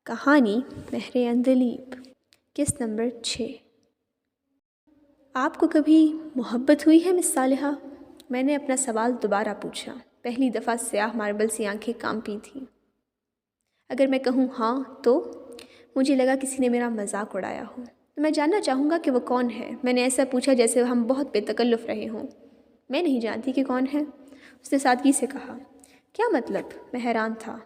کہانی مہر اندلیب، قسط نمبر 6۔ آپ کو کبھی محبت ہوئی ہے مس صالحہ؟ میں نے اپنا سوال دوبارہ پوچھا۔ پہلی دفعہ سیاہ ماربل سی آنکھیں کانپی تھیں۔ اگر میں کہوں ہاں تو مجھے لگا کسی نے میرا مذاق اڑایا ہو۔ میں جاننا چاہوں گا کہ وہ کون ہے۔ میں نے ایسا پوچھا جیسے ہم بہت بے تکلف رہے ہوں۔ میں نہیں جانتی کہ کون ہے، اس نے سادگی سے کہا۔ کیا مطلب؟ میں حیران تھا۔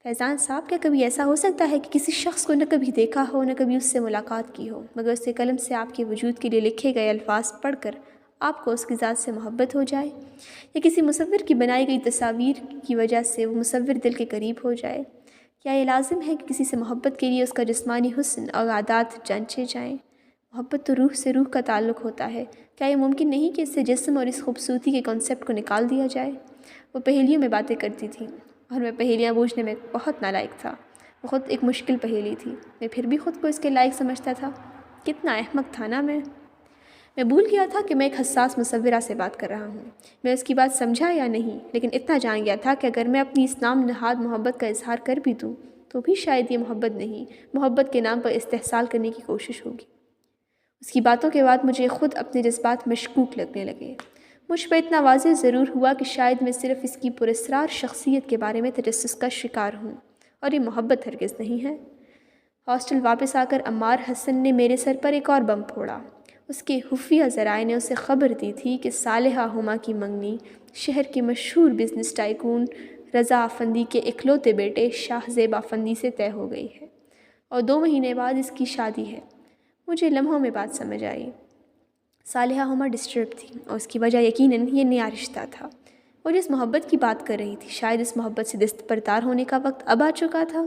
فیضان صاحب، کیا کبھی ایسا ہو سکتا ہے کہ کسی شخص کو نہ کبھی دیکھا ہو، نہ کبھی اس سے ملاقات کی ہو، مگر اس کے قلم سے آپ کے وجود کے لیے لکھے گئے الفاظ پڑھ کر آپ کو اس کی ذات سے محبت ہو جائے، یا کسی مصور کی بنائی گئی تصاویر کی وجہ سے وہ مصور دل کے قریب ہو جائے؟ کیا یہ لازم ہے کہ کسی سے محبت کے لیے اس کا جسمانی حسن اور عادات جانچے جائیں؟ محبت تو روح سے روح کا تعلق ہوتا ہے، کیا یہ ممکن نہیں کہ اس سے جسم اور اس خوبصورتی کے کنسیپٹ کو نکال دیا جائے؟ وہ پہیلیوں میں باتیں کرتی تھی اور میں پہیلیاں بوجھنے میں بہت نالائق تھا۔ وہ خود ایک مشکل پہیلی تھی، میں پھر بھی خود کو اس کے لائق سمجھتا تھا۔ کتنا احمق تھا نا میں بھول گیا تھا کہ میں ایک حساس مصورہ سے بات کر رہا ہوں۔ میں اس کی بات سمجھا یا نہیں، لیکن اتنا جان گیا تھا کہ اگر میں اپنی اس نام نہاد محبت کا اظہار کر بھی دوں تو بھی شاید یہ محبت نہیں، محبت کے نام پر استحصال کرنے کی کوشش ہوگی۔ اس کی باتوں کے بعد مجھے خود اپنے جذبات مشکوک لگنے لگے۔ مجھ پر اتنا واضح ضرور ہوا کہ شاید میں صرف اس کی پراسرار شخصیت کے بارے میں تجسس کا شکار ہوں، اور یہ محبت ہرگز نہیں ہے۔ ہاسٹل واپس آ کر عمار حسن نے میرے سر پر ایک اور بم پھوڑا۔ اس کے خفیہ ذرائع نے اسے خبر دی تھی کہ صالحہ ہما کی منگنی شہر کے مشہور بزنس ٹائکون رضا افندی کے اکلوتے بیٹے شاہ زیب افندی سے طے ہو گئی ہے، اور 2 مہینے بعد اس کی شادی ہے۔ مجھے لمحوں میں بات سمجھ آئی۔ صالحہ ہما ڈسٹرب تھی، اور اس کی وجہ یقیناً یہ نیا رشتہ تھا۔ وہ جس محبت کی بات کر رہی تھی، شاید اس محبت سے دستبردار ہونے کا وقت اب آ چکا تھا۔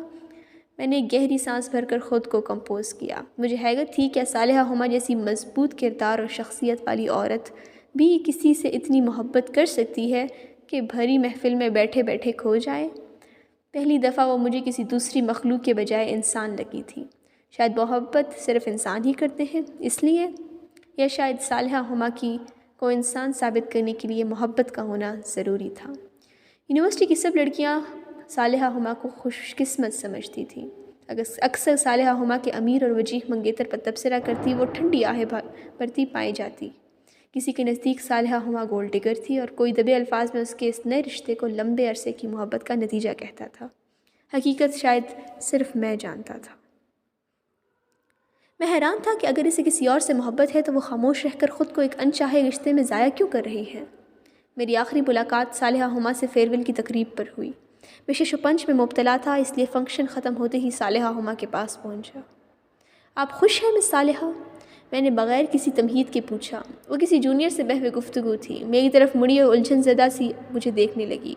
میں نے ایک گہری سانس بھر کر خود کو کمپوز کیا۔ مجھے حیرت تھی کہ صالحہ ہما جیسی مضبوط کردار اور شخصیت والی عورت بھی کسی سے اتنی محبت کر سکتی ہے کہ بھری محفل میں بیٹھے بیٹھے کھو جائے۔ پہلی دفعہ وہ مجھے کسی دوسری مخلوق کے بجائے انسان لگی تھی۔ شاید محبت صرف انسان ہی کرتے ہیں اس لیے، یا شاید صالحہ ہما کو انسان ثابت کرنے کے لیے محبت کا ہونا ضروری تھا۔ یونیورسٹی کی سب لڑکیاں صالحہ ہما کو خوش قسمت سمجھتی تھیں۔ اکثر صالحہ ہما کے امیر اور وجیح منگیتر پر تبصرہ کرتی وہ ٹھنڈی آہیں بھرتی پائی جاتی۔ کسی کے نزدیک صالحہ ہما گولڈ ڈگر تھی، اور کوئی دبے الفاظ میں اس کے اس نئے رشتے کو لمبے عرصے کی محبت کا نتیجہ کہتا تھا۔ حقیقت شاید صرف میں جانتا تھا۔ میں حیران تھا کہ اگر اسے کسی اور سے محبت ہے تو وہ خاموش رہ کر خود کو ایک انچاہے رشتے میں ضائع کیوں کر رہی ہے۔ میری آخری ملاقات صالحہ ہما سے فیئرویل کی تقریب پر ہوئی۔ میں شش و پنج میں مبتلا تھا، اس لیے فنکشن ختم ہوتے ہی صالحہ ہما کے پاس پہنچا۔ آپ خوش ہیں مس صالحہ؟ میں نے بغیر کسی تمہید کے پوچھا۔ وہ کسی جونیئر سے بہو گفتگو تھی، میری طرف مڑی اور الجھن زدہ سی مجھے دیکھنے لگی۔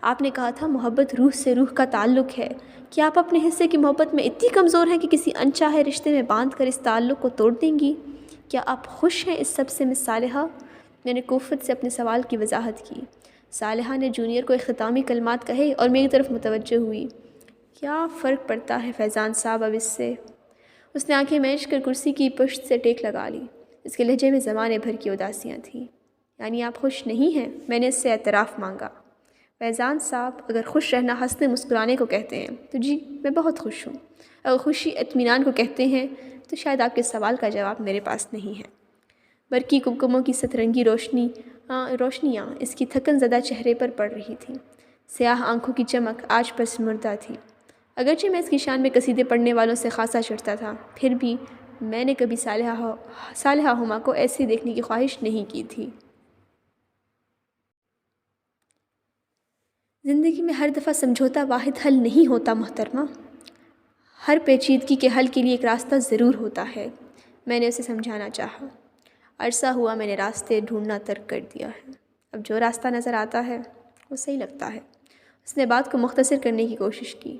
آپ نے کہا تھا محبت روح سے روح کا تعلق ہے، کیا آپ اپنے حصے کی محبت میں اتنی کمزور ہیں کہ کسی انچاہے رشتے میں باندھ کر اس تعلق کو توڑ دیں گی؟ کیا آپ خوش ہیں اس سب سے مس صالحہ؟ میں نے کوفت سے اپنے سوال کی وضاحت کی۔ صالحہ نے جونیئر کو اختتامی کلمات کہے اور میری طرف متوجہ ہوئی۔ کیا فرق پڑتا ہے فیضان صاحب اب اس سے؟ اس نے آنکھیں میچ کر کرسی کی پشت سے ٹیک لگا لی۔ اس کے لہجے میں زمانے بھر کی اداسیاں تھیں۔ یعنی آپ خوش نہیں ہیں؟ میں نے اس سے اعتراف مانگا۔ فیضان صاحب، اگر خوش رہنا ہنسنے مسکرانے کو کہتے ہیں تو جی میں بہت خوش ہوں۔ اگر خوشی اطمینان کو کہتے ہیں تو شاید آپ کے سوال کا جواب میرے پاس نہیں ہے۔ برقی کمکموں کی سترنگی روشنیاں اس کی تھکن زدہ چہرے پر پڑ رہی تھیں۔ سیاہ آنکھوں کی چمک آج پر سمردہ تھی۔ اگرچہ میں اس کی شان میں قصیدے پڑھنے والوں سے خاصا چڑھتا تھا، پھر بھی میں نے کبھی صالحہ ہما کو ایسے دیکھنے کی خواہش نہیں کی تھی۔ زندگی میں ہر دفعہ سمجھوتا واحد حل نہیں ہوتا محترمہ۔ ہر پیچیدگی کے حل کے لیے ایک راستہ ضرور ہوتا ہے، میں نے اسے سمجھانا چاہا۔ عرصہ ہوا میں نے راستے ڈھونڈنا ترک کر دیا ہے، اب جو راستہ نظر آتا ہے وہ صحیح لگتا ہے۔ اس نے بات کو مختصر کرنے کی کوشش کی۔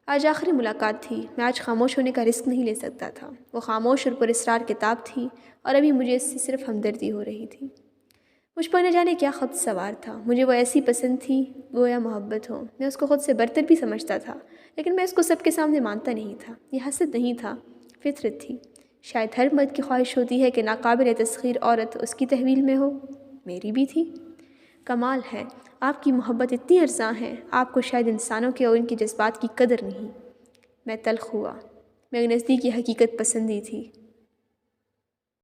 آج آخری ملاقات تھی، میں آج خاموش ہونے کا رسک نہیں لے سکتا تھا۔ وہ خاموش اور پراسرار کتاب تھی، اور ابھی مجھے اس سے صرف ہمدردی ہو رہی تھی۔ مجھ پر نہ جانے کیا خط سوار تھا، مجھے وہ ایسی پسند تھی گویا محبت ہو۔ میں اس کو خود سے برتر بھی سمجھتا تھا، لیکن میں اس کو سب کے سامنے مانتا نہیں تھا۔ یہ حسد نہیں تھا، فطرت تھی۔ شاید ہر مرد کی خواہش ہوتی ہے کہ ناقابل تسخیر عورت اس کی تحویل میں ہو۔ میری بھی تھی۔ کمال ہے، آپ کی محبت اتنی ارزاں ہے، آپ کو شاید انسانوں کے اور ان کے جذبات کی قدر نہیں۔ میں تلخ ہوا، میرے نزدیک یہ حقیقت پسندی تھی۔